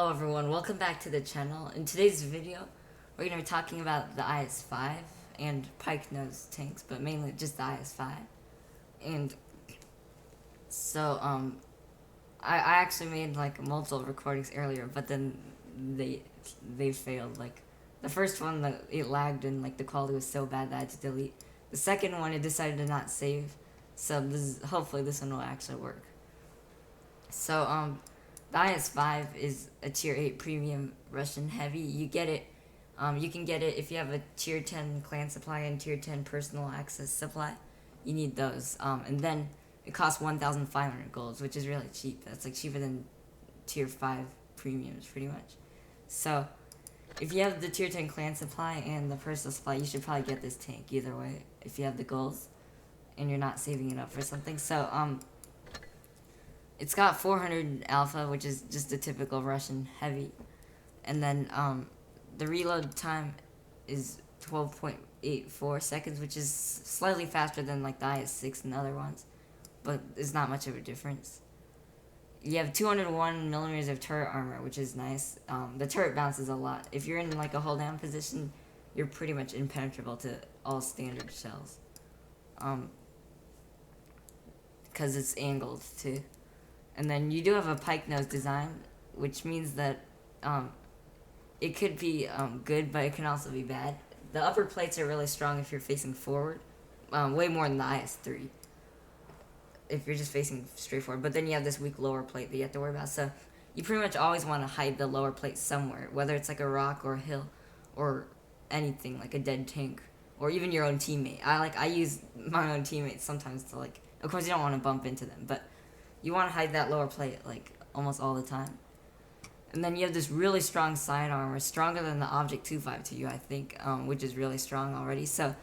Hello everyone, welcome back to the channel. In today's video, we're going to be talking about the IS-5 and pike nose tanks, but mainly just the IS-5. And so, I actually made like multiple recordings earlier, but then they failed. Like, the first one, it lagged and like the quality was so bad that I had to delete. The second one, it decided to not save, so hopefully this one will actually work. So, the IS-5 is a Tier 8 premium Russian heavy. You get it, you can get it if you have a Tier 10 clan supply and Tier 10 personal access supply. You need those. And then it costs 1,500 golds, which is really cheap. That's like cheaper than Tier 5 premiums, pretty much. So, if you have the Tier 10 clan supply and the personal supply, you should probably get this tank either way, if you have the golds and you're not saving it up for something. So, it's got 400 alpha, which is just a typical Russian heavy. And then the reload time is 12.84 seconds, which is slightly faster than like the IS-6 and other ones, but it's not much of a difference. You have 201 millimeters of turret armor, which is nice. The turret bounces a lot. If you're in like a hold down position, you're pretty much impenetrable to all standard shells. Because it's angled too. And then you do have a pike nose design, which means that it could be good, but it can also be bad. The upper plates are really strong if you're facing forward, way more than the IS-3, if you're just facing straight forward. But then you have this weak lower plate that you have to worry about. So you pretty much always want to hide the lower plate somewhere, whether it's like a rock or a hill or anything, like a dead tank, or even your own teammate. I use my own teammates sometimes to like, of course you don't want to bump into them, but you want to hide that lower plate, like, almost all the time. And then you have this really strong side armor, stronger than the Object 252, I think, which is really strong already. So,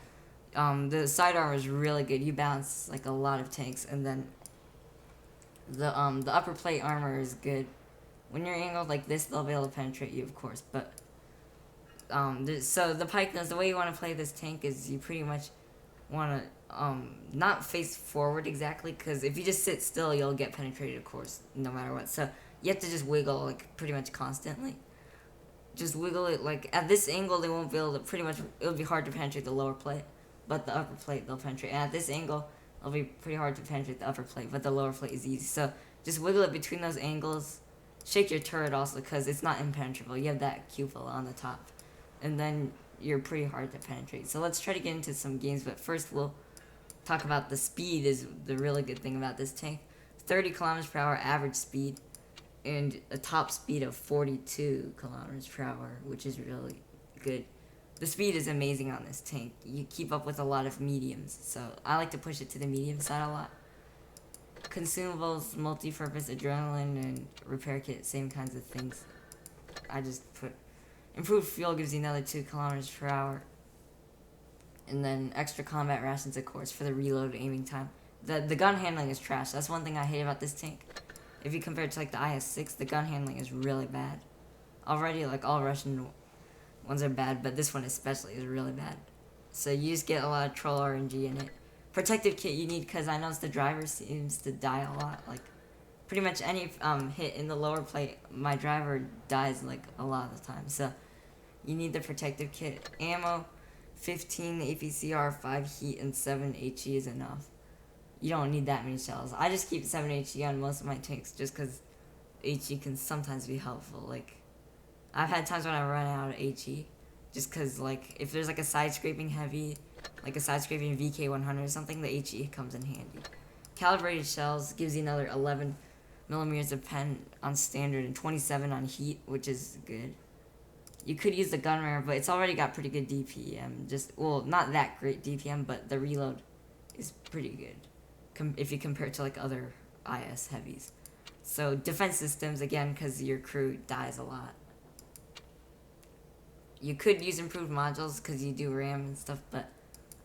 the side armor is really good. You bounce, like, a lot of tanks. And then the upper plate armor is good. When you're angled like this, they'll be able to penetrate you, of course. But, so the pike nose, the way you want to play this tank is you pretty much want to not face forward exactly, because if you just sit still, you'll get penetrated, of course, no matter what. So you have to just wiggle like pretty much constantly. Just wiggle it like at this angle, they won't be able to. Pretty much, it'll be hard to penetrate the lower plate, but the upper plate they'll penetrate. And at this angle, it'll be pretty hard to penetrate the upper plate, but the lower plate is easy. So just wiggle it between those angles. Shake your turret also, because it's not impenetrable. You have that cupola on the top, and then you're pretty hard to penetrate. So let's try to get into some games, but first we'll talk about the speed. Is the really good thing about this tank. 30 kilometers per hour average speed and a top speed of 42 kilometers per hour, which is really good. The speed is amazing on this tank. You keep up with a lot of mediums, so I like to push it to the medium side a lot. Consumables, multi-purpose adrenaline, and repair kit, same kinds of things. I just put improved fuel gives you another 2 kilometers per hour. And then extra combat rations, of course, for the reload aiming time. The gun handling is trash. That's one thing I hate about this tank. If you compare it to like the IS-6, the gun handling is really bad. Already, like all Russian ones are bad, but this one especially is really bad. So you just get a lot of troll RNG in it. Protective kit you need, because I noticed the driver seems to die a lot. Like, pretty much any hit in the lower plate, my driver dies like a lot of the time. So you need the protective kit. Ammo, 15 APCR, 5 heat, and 7 HE is enough. You don't need that many shells. I just keep 7 HE on most of my tanks just because HE can sometimes be helpful. Like, I've had times when I run out of HE just because, like, if there's like a side scraping heavy, like a side scraping VK100 or something, the HE comes in handy. Calibrated shells gives you another 11 millimeters of pen on standard and 27 on heat, which is good. You could use the gun rare, but it's already got pretty good DPM. Well, not that great DPM, but the reload is pretty good if you compare it to like other IS heavies. So defense systems, again, because your crew dies a lot. You could use improved modules because you do RAM and stuff, but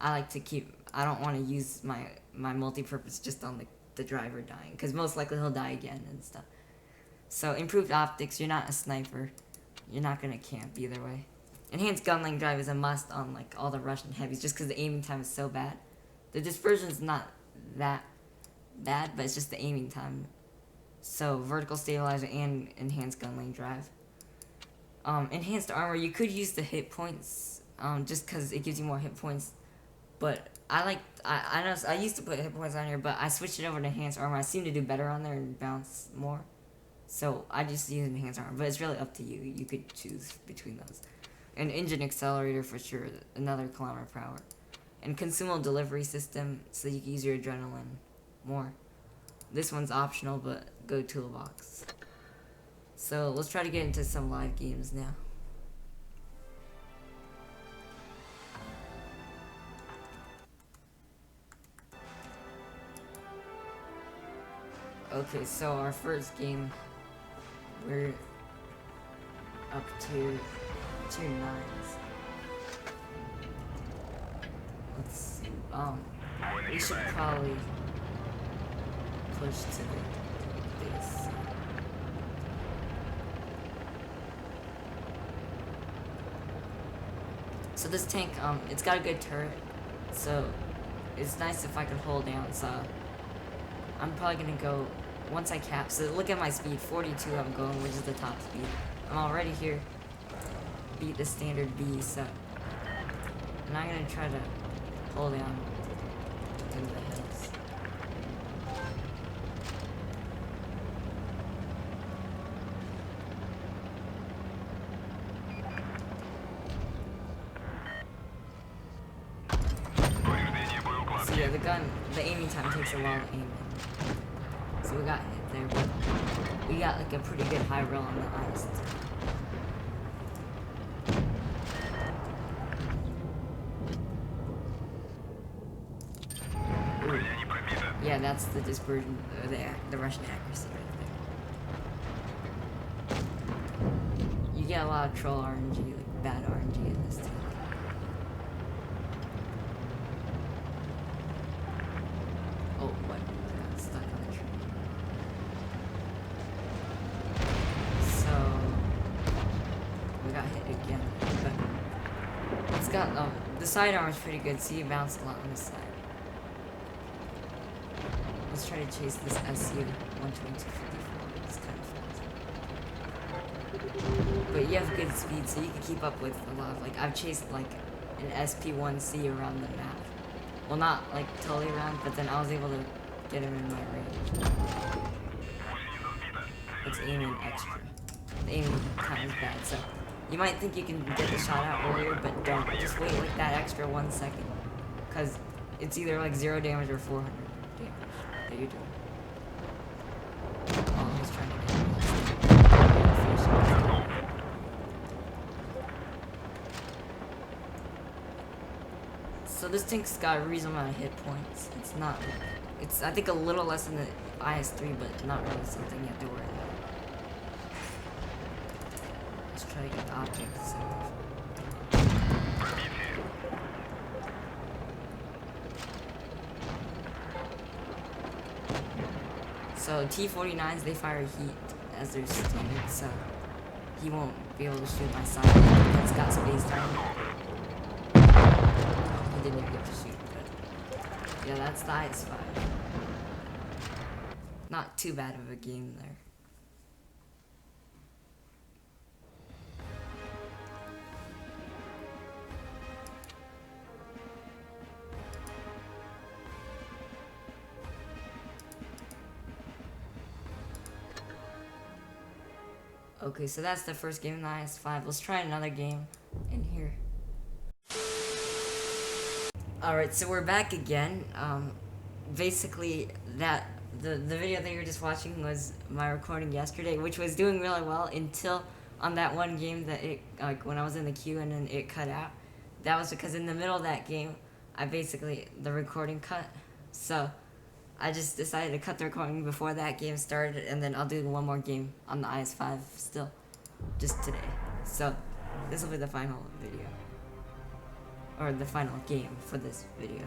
I don't want to use my multi-purpose just on the driver dying, because most likely he'll die again and stuff. So improved optics, you're not a sniper. You're not going to camp either way. Enhanced gun length drive is a must on like all the Russian heavies, just because the aiming time is so bad. The dispersion's not that bad, but it's just the aiming time. So vertical stabilizer and enhanced gun length drive. enhanced armor, you could use the hit points, just because it gives you more hit points. But I know I used to put hit points on here, but I switched it over to enhanced armor. I seem to do better on there and bounce more. So I just use enhanced armor, but it's really up to you. You could choose between those. An engine accelerator for sure, another kilometer per hour. And consumable delivery system, so you can use your adrenaline more. This one's optional, but go toolbox. So let's try to get into some live games now. Okay, so our first game, we're up to 2 nines. Let's see. We should probably push to the base. So this tank, it's got a good turret, so it's nice if I could hold down. So I'm probably gonna go once I cap. So look at my speed, 42. I'm going, which is the top speed. I'm already here. Beat the standard B. So and I'm gonna try to hold down in the hills. So yeah, the aiming time takes a while to aim in. So we got hit there, but we got like a pretty good high roll on the ice. Yeah, that's the dispersion, the Russian accuracy right there. You get a lot of troll RNG, like bad RNG in this team. Oh, what? I got stuck on the tree. So, we got hit again, but it's got, the side armor is pretty good, so you bounce a lot on the side. Let's try to chase this SU 122.54. It's kind of fast. But you have good speed, so you can keep up with a lot of, like, I've chased, like, an SP-1C around the map. Well, not, like, totally around, but then I was able to get him in my range. It's aiming extra. The aiming kind of bad, so you might think you can get the shot out earlier, but don't. Just wait, like, that extra 1 second. Because it's either, like, 0 damage or 400 damage. That you're doing. Oh, he's trying to get me. So this tank's got a reasonable amount of hit points. It's not. It's I think a little less than the IS-3, but not really something you have to worry about. Let's try to get the object to save. So T-49s, they fire heat as their standard, so he won't be able to shoot my side. That's got space time. Oh, he didn't even get to shoot, but yeah, that's the IS-5. Not too bad of a game there. Okay, so that's the first game in the IS-5. Let's try another game in here. Alright, so we're back again. Basically, the video that you were just watching was my recording yesterday, which was doing really well until on that one game that it, like, when I was in the queue and then it cut out. That was because in the middle of that game, the recording cut. So I just decided to cut the recording before that game started, and then I'll do one more game on the IS-5 still, just today. So this will be the final video, or the final game for this video.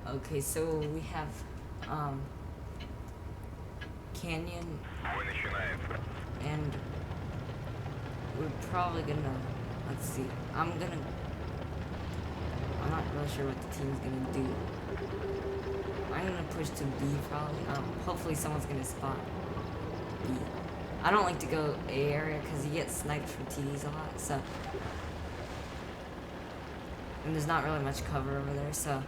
Okay, so we have Canyon, and we're probably gonna, let's see, I'm gonna I'm not really sure what the team's gonna do. I'm gonna push to B probably. Hopefully someone's gonna spot B. I don't like to go A area because you get sniped from TDs a lot, so. And there's not really much cover over there, so.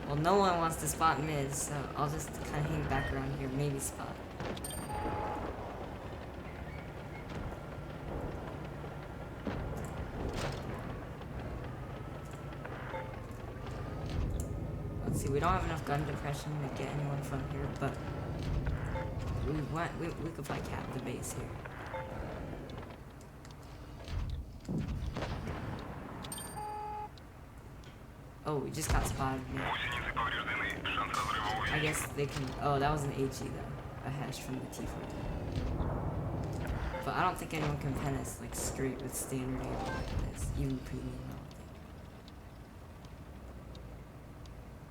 Well, no one wants to spot mid, so I'll just kind of hang back around here, maybe spot. Let's see, we don't have enough gun depression to get anyone from here, but we could probably cap the base here. Oh, we just got spotted. Yeah. I guess they can. Oh, that was an HE though, a hash from the T14. But I don't think anyone can pen us like straight with standard ammo like this, even premium.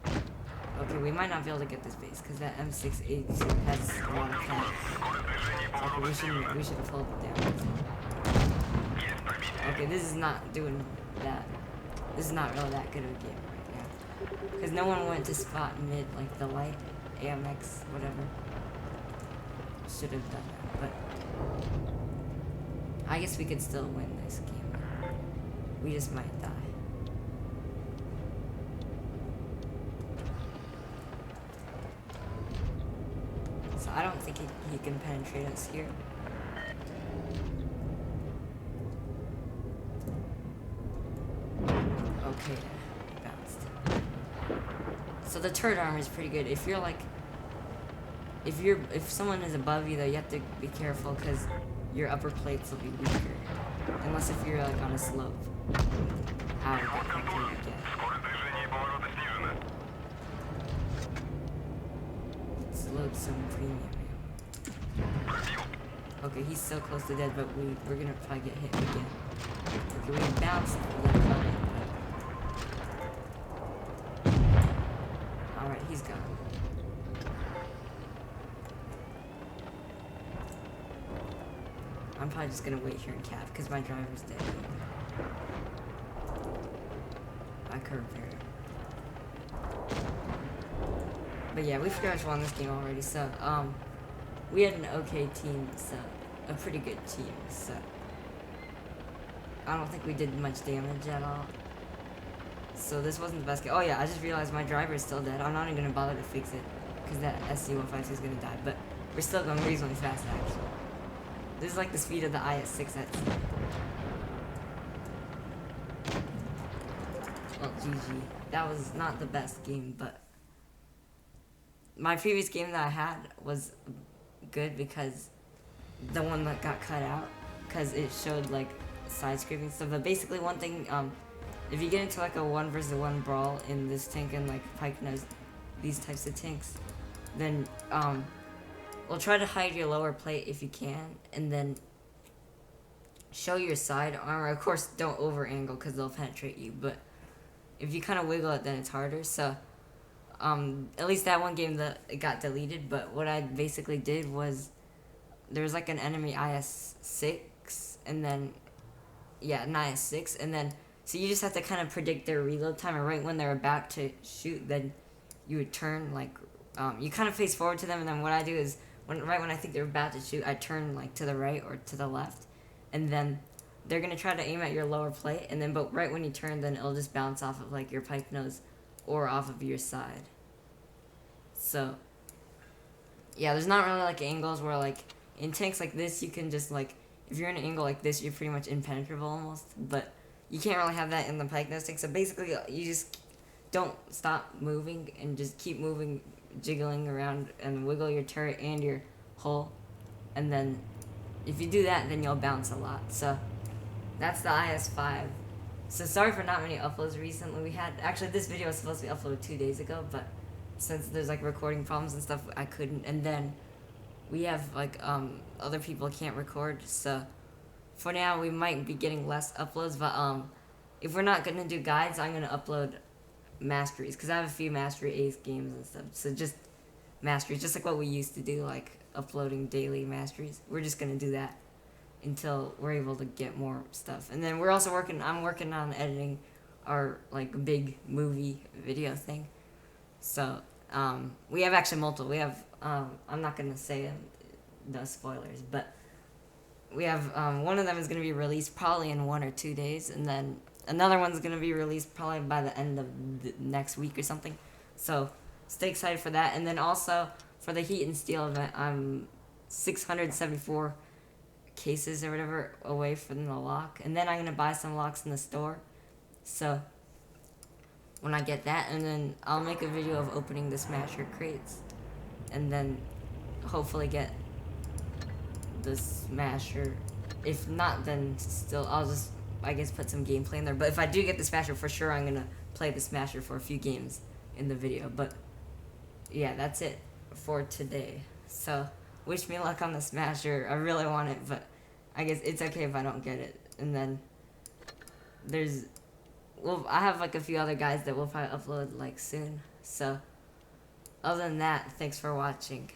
I don't think. Okay, we might not be able to get this base because that M682 has a lot of flags. Okay, we should have pulled it down. Okay, this is not doing that. This is not really that good of a game right now. Because no one went to spot mid, like the light, AMX, whatever. Should have done that, but I guess we could still win this game. We just might die. So I don't think he can penetrate us here. Okay, bounced. So the turret armor is pretty good. If you're like, if someone is above you though, you have to be careful because your upper plates will be weaker. Unless if you're like on a slope. Ow, that can't again. Let's load some premium. Okay, he's so close to dead, but we're gonna probably get hit again. Okay, we bounced. Alright, he's gone. I'm probably just gonna wait here and cap because my driver's dead. I curve here. But yeah, we pretty much won this game already, so we had an okay team, so a pretty good team, so I don't think we did much damage at all. So this wasn't the best game. Oh yeah, I just realized my driver is still dead. I'm not even gonna bother to fix it because that SC-152 is gonna die. But we're still going reasonably fast actually. This is like the speed of the IS-6 at sea. Well, GG. That was not the best game, but my previous game that I had was good because the one that got cut out because it showed like side scraping stuff. But basically one thing, if you get into like a 1 versus 1 brawl in this tank and like Pike knows these types of tanks, then well, try to hide your lower plate if you can, and then show your side armor. Of course, don't over angle because they'll penetrate you, but if you kind of wiggle it, then it's harder. So at least that one game that it got deleted, but what I basically did was there was like an enemy IS-6, and then yeah, an IS-6, and then so you just have to kind of predict their reload time, and right when they're about to shoot, then you would turn like you kind of face forward to them, and then what I do is right when I think they're about to shoot, I turn like to the right or to the left, and then they're gonna try to aim at your lower plate, and then but right when you turn, then it'll just bounce off of like your pike nose or off of your side. So yeah, there's not really like angles where like in tanks like this you can just like if you're in an angle like this you're pretty much impenetrable almost, but you can't really have that in the pike nose tank. So basically you just don't stop moving and just keep moving, jiggling around and wiggle your turret and your hull, and then if you do that then you'll bounce a lot. So that's the IS-5. So sorry for not many uploads recently. We had actually this video was supposed to be uploaded 2 days ago, but since there's like recording problems and stuff I couldn't, and then we have like other people can't record, so for now we might be getting less uploads, but if we're not gonna do guides, I'm gonna upload masteries because I have a few mastery ace games and stuff. So just masteries, just like what we used to do, like uploading daily masteries. We're just gonna do that until we're able to get more stuff. And then we're also I'm working on editing our like big movie video thing. So we have actually multiple. We have I'm not gonna say the spoilers, but we have one of them is gonna be released probably in 1 or 2 days, and then another one's gonna be released probably by the end of the next week or something. So stay excited for that. And then also for the Heat and Steel event, I'm 674 cases or whatever away from the lock, and then I'm gonna buy some locks in the store. So when I get that, and then I'll make a video of opening the Smasher crates, and then hopefully get the Smasher. If not, then still I'll just, I guess, put some gameplay in there. But if I do get the Smasher, for sure I'm gonna play the Smasher for a few games in the video. But yeah, that's it for today. So wish me luck on the Smasher. I really want it, but I guess it's okay if I don't get it. And then I have like a few other guys that will probably upload like soon. So other than that, thanks for watching.